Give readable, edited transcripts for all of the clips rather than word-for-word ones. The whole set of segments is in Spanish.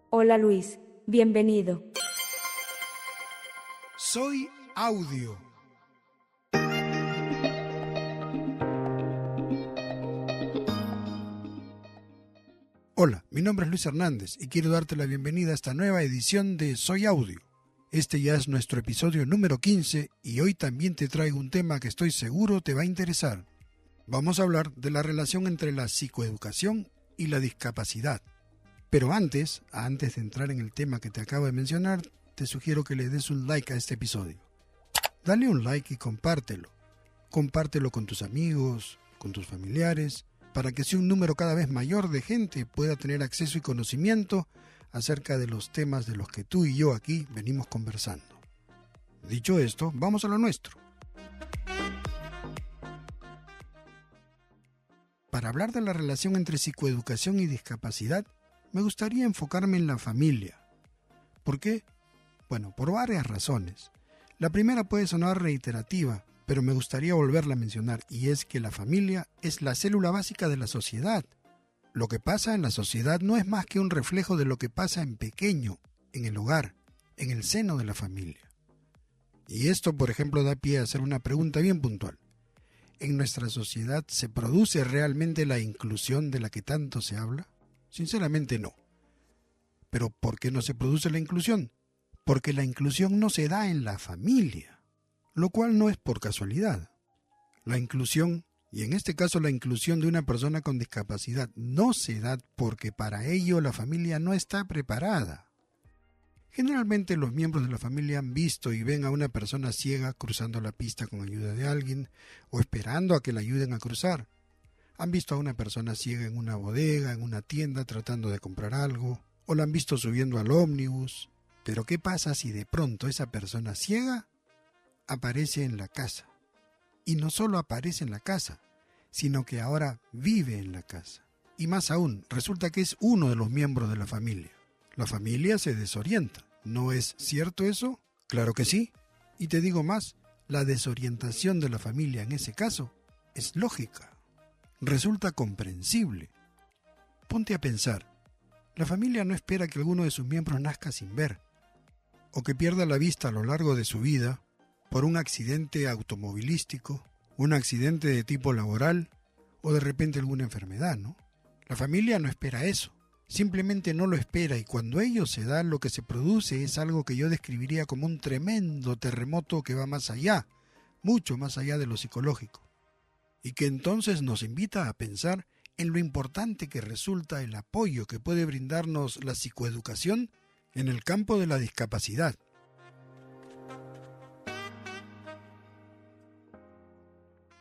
Hola Luis, bienvenido. Soy Audio. Hola, mi nombre es Luis Hernández y quiero darte la bienvenida a esta nueva edición de Soy Audio. Este ya es nuestro episodio número 15 y hoy también te traigo un tema que estoy seguro te va a interesar. Vamos a hablar de la relación entre la psicoeducación y la discapacidad. Pero antes de entrar en el tema que te acabo de mencionar, te sugiero que le des un like a este episodio. Dale un like y compártelo. Compártelo con tus amigos, con tus familiares, para que un número cada vez mayor de gente pueda tener acceso y conocimiento acerca de los temas de los que tú y yo aquí venimos conversando. Dicho esto, vamos a lo nuestro. Para hablar de la relación entre psicoeducación y discapacidad, me gustaría enfocarme en la familia. ¿Por qué? Bueno, por varias razones. La primera puede sonar reiterativa, pero me gustaría volverla a mencionar, y es que la familia es la célula básica de la sociedad. Lo que pasa en la sociedad no es más que un reflejo de lo que pasa en pequeño, en el hogar, en el seno de la familia. Y esto, por ejemplo, da pie a hacer una pregunta bien puntual. ¿En nuestra sociedad se produce realmente la inclusión de la que tanto se habla? Sinceramente no. ¿Pero por qué no se produce la inclusión? Porque la inclusión no se da en la familia, lo cual no es por casualidad. La inclusión, y en este caso la inclusión de una persona con discapacidad, no se da porque para ello la familia no está preparada. Generalmente los miembros de la familia han visto y ven a una persona ciega cruzando la pista con ayuda de alguien o esperando a que la ayuden a cruzar. Han visto a una persona ciega en una bodega, en una tienda tratando de comprar algo, o la han visto subiendo al ómnibus. Pero ¿qué pasa si de pronto esa persona ciega aparece en la casa? Y no solo aparece en la casa, sino que ahora vive en la casa. Y más aún, resulta que es uno de los miembros de la familia. La familia se desorienta. ¿No es cierto eso? Claro que sí. Y te digo más, la desorientación de la familia en ese caso es lógica. Resulta comprensible. Ponte a pensar, la familia no espera que alguno de sus miembros nazca sin ver, o que pierda la vista a lo largo de su vida por un accidente automovilístico, un accidente de tipo laboral o de repente alguna enfermedad, ¿no? La familia no espera eso, simplemente no lo espera y cuando ello se da, lo que se produce es algo que yo describiría como un tremendo terremoto que va más allá, mucho más allá de lo psicológico, y que entonces nos invita a pensar en lo importante que resulta el apoyo que puede brindarnos la psicoeducación en el campo de la discapacidad.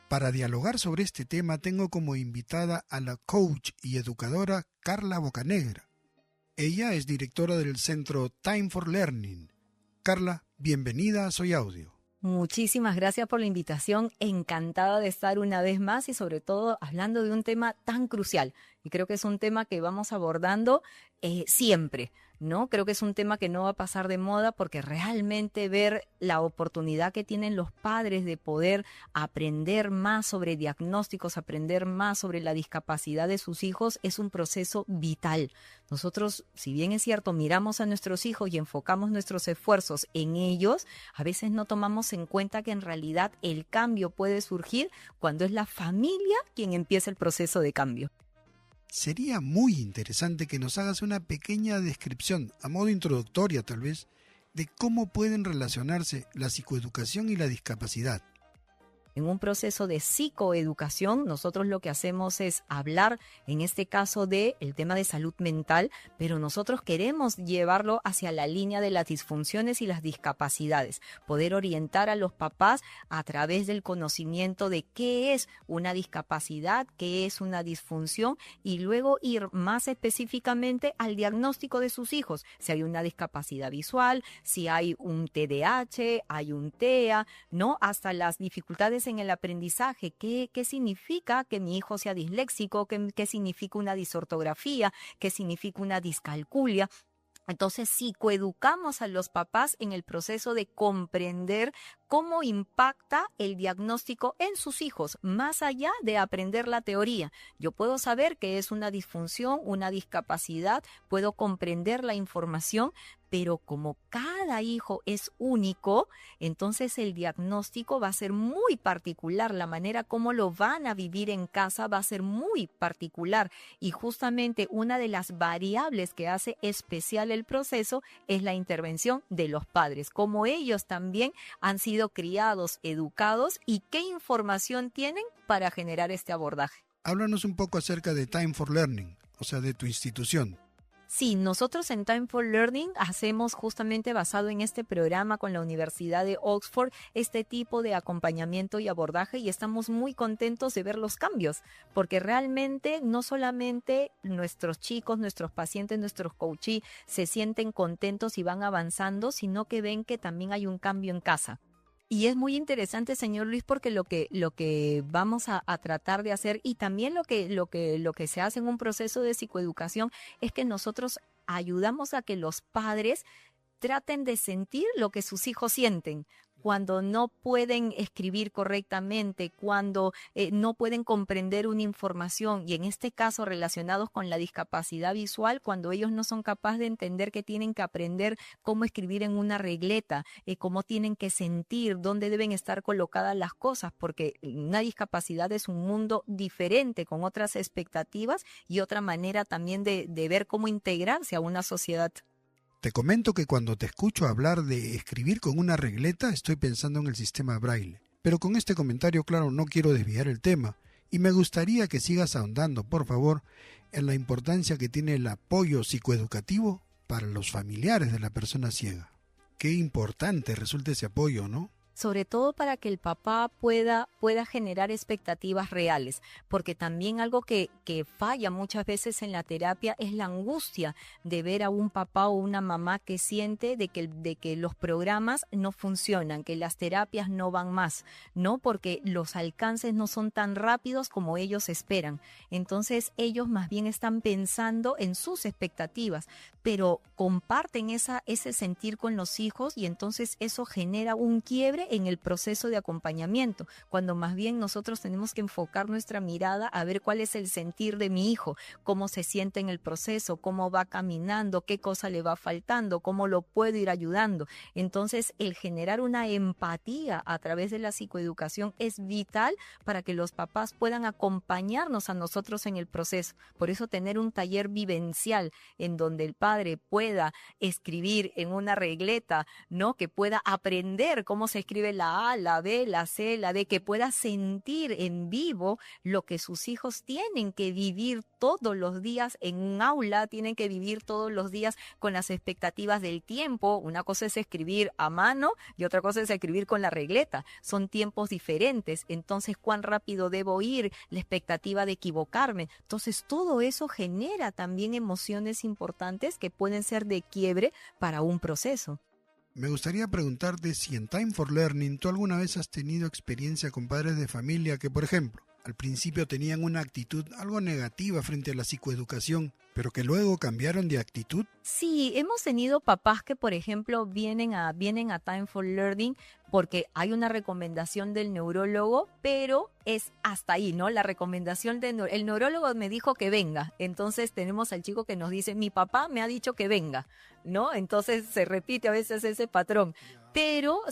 Para dialogar sobre este tema tengo como invitada a la coach y educadora Carla Bocanegra. Ella es directora del centro Time for Learning. Carla, bienvenida a Soy Audio. Muchísimas gracias por la invitación, encantada de estar una vez más y sobre todo hablando de un tema tan crucial. Y creo que es un tema que vamos abordando siempre, ¿no? Creo que es un tema que no va a pasar de moda porque realmente ver la oportunidad que tienen los padres de poder aprender más sobre diagnósticos, aprender más sobre la discapacidad de sus hijos es un proceso vital. Nosotros, si bien es cierto, miramos a nuestros hijos y enfocamos nuestros esfuerzos en ellos, a veces no tomamos en cuenta que en realidad el cambio puede surgir cuando es la familia quien empieza el proceso de cambio. Sería muy interesante que nos hagas una pequeña descripción, a modo introductoria tal vez, de cómo pueden relacionarse la psicoeducación y la discapacidad. En un proceso de psicoeducación, nosotros lo que hacemos es hablar, en este caso, del tema de salud mental, pero nosotros queremos llevarlo hacia la línea de las disfunciones y las discapacidades, poder orientar a los papás a través del conocimiento de qué es una discapacidad, qué es una disfunción y luego ir más específicamente al diagnóstico de sus hijos, si hay una discapacidad visual, si hay un TDAH, hay un TEA, ¿no? Hasta las dificultades en el aprendizaje, qué significa que mi hijo sea disléxico, qué significa una disortografía, qué significa una discalculia. Entonces, psicoeducamos a los papás en el proceso de comprender cómo impacta el diagnóstico en sus hijos, más allá de aprender la teoría. Yo puedo saber que es una disfunción, una discapacidad, puedo comprender la información, pero como cada hijo es único, entonces el diagnóstico va a ser muy particular, la manera como lo van a vivir en casa va a ser muy particular, y justamente una de las variables que hace especial el proceso es la intervención de los padres, como ellos también han sido criados, educados, y qué información tienen para generar este abordaje. Háblanos un poco acerca de Time for Learning, o sea, de tu institución. Sí, nosotros en Time for Learning hacemos justamente basado en este programa con la Universidad de Oxford este tipo de acompañamiento y abordaje, y estamos muy contentos de ver los cambios, porque realmente no solamente nuestros chicos, nuestros pacientes, nuestros coachees se sienten contentos y van avanzando, sino que ven que también hay un cambio en casa. Y es muy interesante, señor Luis, porque lo que vamos a tratar de hacer, y también lo que se hace en un proceso de psicoeducación, es que nosotros ayudamos a que los padres traten de sentir lo que sus hijos sienten cuando no pueden escribir correctamente, cuando no pueden comprender una información, y en este caso relacionados con la discapacidad visual, cuando ellos no son capaces de entender que tienen que aprender cómo escribir en una regleta, cómo tienen que sentir, dónde deben estar colocadas las cosas, porque una discapacidad es un mundo diferente, con otras expectativas y otra manera también de ver cómo integrarse a una sociedad. Te comento que cuando te escucho hablar de escribir con una regleta, estoy pensando en el sistema Braille. Pero con este comentario, claro, no quiero desviar el tema, y me gustaría que sigas ahondando, por favor, en la importancia que tiene el apoyo psicoeducativo para los familiares de la persona ciega. Qué importante resulta ese apoyo, ¿no? Sobre todo para que el papá pueda generar expectativas reales, porque también algo que falla muchas veces en la terapia es la angustia de ver a un papá o una mamá que siente de que los programas no funcionan, que las terapias no van más, ¿no? Porque los alcances no son tan rápidos como ellos esperan. Entonces ellos más bien están pensando en sus expectativas, pero comparten ese sentir con los hijos, y entonces eso genera un quiebre en el proceso de acompañamiento, cuando más bien nosotros tenemos que enfocar nuestra mirada a ver cuál es el sentir de mi hijo, cómo se siente en el proceso, cómo va caminando, qué cosa le va faltando, cómo lo puedo ir ayudando. Entonces, el generar una empatía a través de la psicoeducación es vital para que los papás puedan acompañarnos a nosotros en el proceso. Por eso, tener un taller vivencial en donde el padre pueda escribir en una regleta, ¿no? Que pueda aprender cómo se escribe la A, la B, la C, la D, que pueda sentir en vivo lo que sus hijos tienen que vivir todos los días en un aula, tienen que vivir todos los días con las expectativas del tiempo. Una cosa es escribir a mano y otra cosa es escribir con la regleta. Son tiempos diferentes. Entonces, ¿cuán rápido debo ir? La expectativa de equivocarme. Entonces, todo eso genera también emociones importantes que pueden ser de quiebre para un proceso. Me gustaría preguntarte si en Time for Learning tú alguna vez has tenido experiencia con padres de familia que, por ejemplo, al principio tenían una actitud algo negativa frente a la psicoeducación, pero que luego cambiaron de actitud. Sí, hemos tenido papás que, por ejemplo, vienen a Time for Learning porque hay una recomendación del neurólogo, pero es hasta ahí, ¿no? La recomendación el neurólogo me dijo que venga. Entonces tenemos al chico que nos dice, mi papá me ha dicho que venga, ¿no? Entonces se repite a veces ese patrón. Pero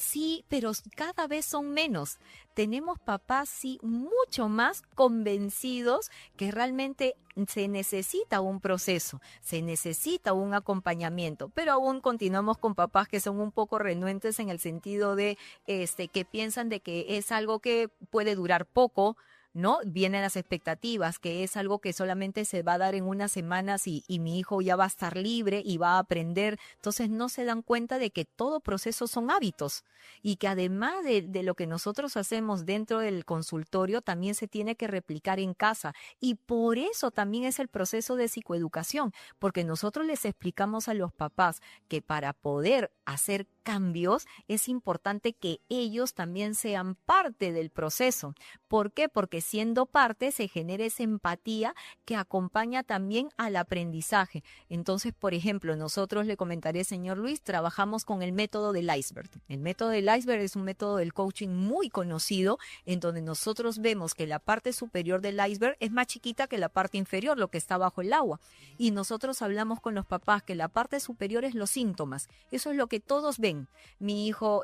cada vez son menos. Tenemos papás, sí, mucho más convencidos que realmente se necesita un proceso, se necesita un acompañamiento, pero aún continuamos con papás que son un poco renuentes en el sentido de que piensan de que es algo que puede durar poco, ¿no? Vienen las expectativas, que es algo que solamente se va a dar en unas semanas y mi hijo ya va a estar libre y va a aprender. Entonces no se dan cuenta de que todo proceso son hábitos y que además de lo que nosotros hacemos dentro del consultorio, también se tiene que replicar en casa. Y por eso también es el proceso de psicoeducación, porque nosotros les explicamos a los papás que para poder hacer cambios, es importante que ellos también sean parte del proceso. ¿Por qué? Porque siendo parte se genera esa empatía que acompaña también al aprendizaje. Entonces, por ejemplo, nosotros le comentaré, señor Luis, trabajamos con el método del iceberg. El método del iceberg es un método del coaching muy conocido, en donde nosotros vemos que la parte superior del iceberg es más chiquita que la parte inferior, lo que está bajo el agua. Y nosotros hablamos con los papás que la parte superior es los síntomas. Eso es lo que todos ven. Mi hijo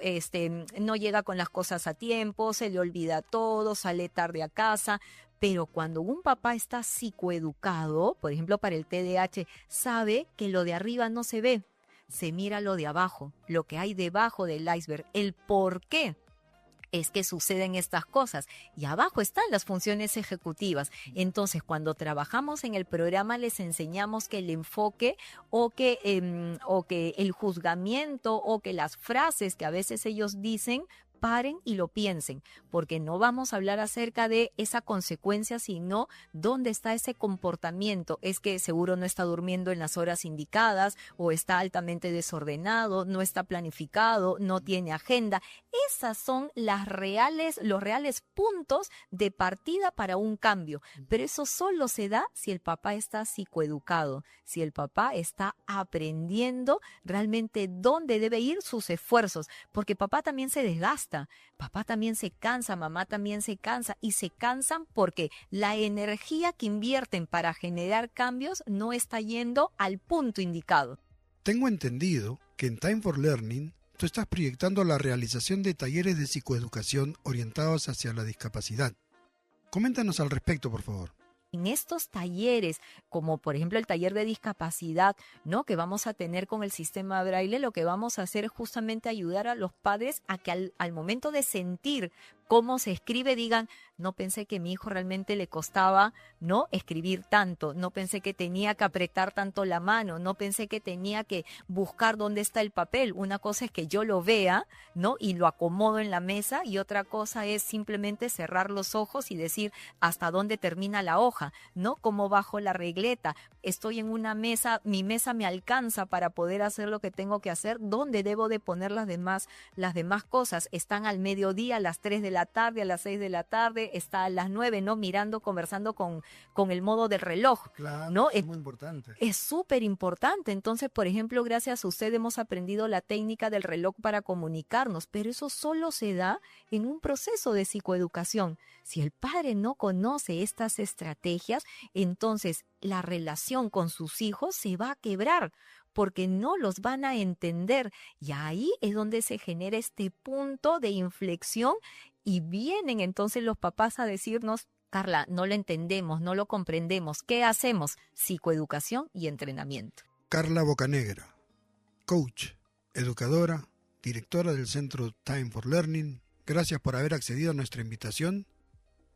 no llega con las cosas a tiempo, se le olvida todo, sale tarde a casa. Pero cuando un papá está psicoeducado, por ejemplo para el TDAH, sabe que lo de arriba no se ve, se mira lo de abajo, lo que hay debajo del iceberg, el por qué es que suceden estas cosas. Y abajo están las funciones ejecutivas. Entonces, cuando trabajamos en el programa, les enseñamos que el enfoque o que el juzgamiento o que las frases que a veces ellos dicen, paren y lo piensen, porque no vamos a hablar acerca de esa consecuencia, sino dónde está ese comportamiento. Es que seguro no está durmiendo en las horas indicadas, o está altamente desordenado, no está planificado, no tiene agenda. Esas son los reales puntos de partida para un cambio, pero eso solo se da si el papá está psicoeducado, si el papá está aprendiendo realmente dónde debe ir sus esfuerzos, porque papá también se desgasta. Papá también se cansa, mamá también se cansa, y se cansan porque la energía que invierten para generar cambios no está yendo al punto indicado. Tengo entendido que en Time for Learning tú estás proyectando la realización de talleres de psicoeducación orientados hacia la discapacidad. Coméntanos al respecto, por favor. En estos talleres, como por ejemplo el taller de discapacidad, ¿no?, que vamos a tener con el sistema Braille, lo que vamos a hacer es justamente ayudar a los padres a que al momento de sentir cómo se escribe, digan, no pensé que a mi hijo realmente le costaba, ¿no?, escribir tanto, no pensé que tenía que apretar tanto la mano, no pensé que tenía que buscar dónde está el papel. Una cosa es que yo lo vea, ¿no?, y lo acomodo en la mesa, y otra cosa es simplemente cerrar los ojos y decir hasta dónde termina la hoja, ¿no?, cómo bajo la regleta. Estoy en una mesa, mi mesa me alcanza para poder hacer lo que tengo que hacer, ¿dónde debo de poner las demás cosas? Están al mediodía, a las 3 de la tarde, a las 6 de la tarde, está a las 9, ¿no?, mirando, conversando con el modo del reloj. Claro, ¿no? es muy importante. Es súper importante. Entonces, por ejemplo, gracias a usted hemos aprendido la técnica del reloj para comunicarnos, pero eso solo se da en un proceso de psicoeducación. Si el padre no conoce estas estrategias, entonces la relación con sus hijos se va a quebrar, porque no los van a entender. Y ahí es donde se genera este punto de inflexión, y vienen entonces los papás a decirnos, Carla, no lo entendemos, no lo comprendemos. ¿Qué hacemos? Psicoeducación y entrenamiento. Carla Bocanegra, coach, educadora, directora del Centro Time for Learning, gracias por haber accedido a nuestra invitación.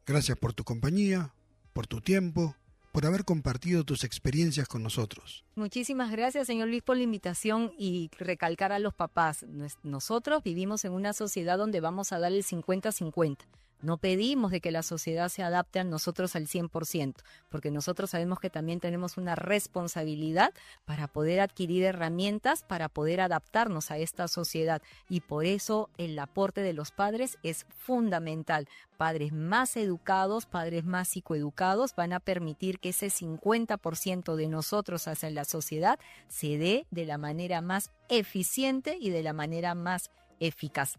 Gracias por tu compañía, por tu tiempo, por haber compartido tus experiencias con nosotros. Muchísimas gracias, señor Luis, por la invitación, y recalcar a los papás. Nosotros vivimos en una sociedad donde vamos a dar el 50-50. No pedimos de que la sociedad se adapte a nosotros al 100%, porque nosotros sabemos que también tenemos una responsabilidad para poder adquirir herramientas, para poder adaptarnos a esta sociedad. Y por eso el aporte de los padres es fundamental. Padres más educados, padres más psicoeducados van a permitir que ese 50% de nosotros hacia la sociedad se dé de la manera más eficiente y de la manera más eficaz.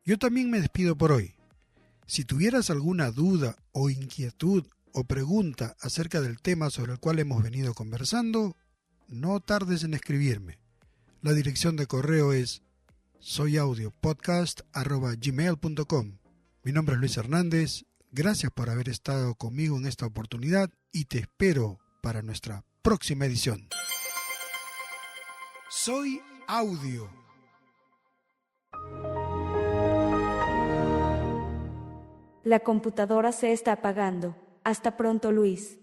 Yo también me despido por hoy. Si tuvieras alguna duda o inquietud o pregunta acerca del tema sobre el cual hemos venido conversando, no tardes en escribirme. La dirección de correo es soyaudiopodcast@gmail.com. Mi nombre es Luis Hernández. Gracias por haber estado conmigo en esta oportunidad y te espero para nuestra próxima edición. Soy Audio. La computadora se está apagando. Hasta pronto, Luis.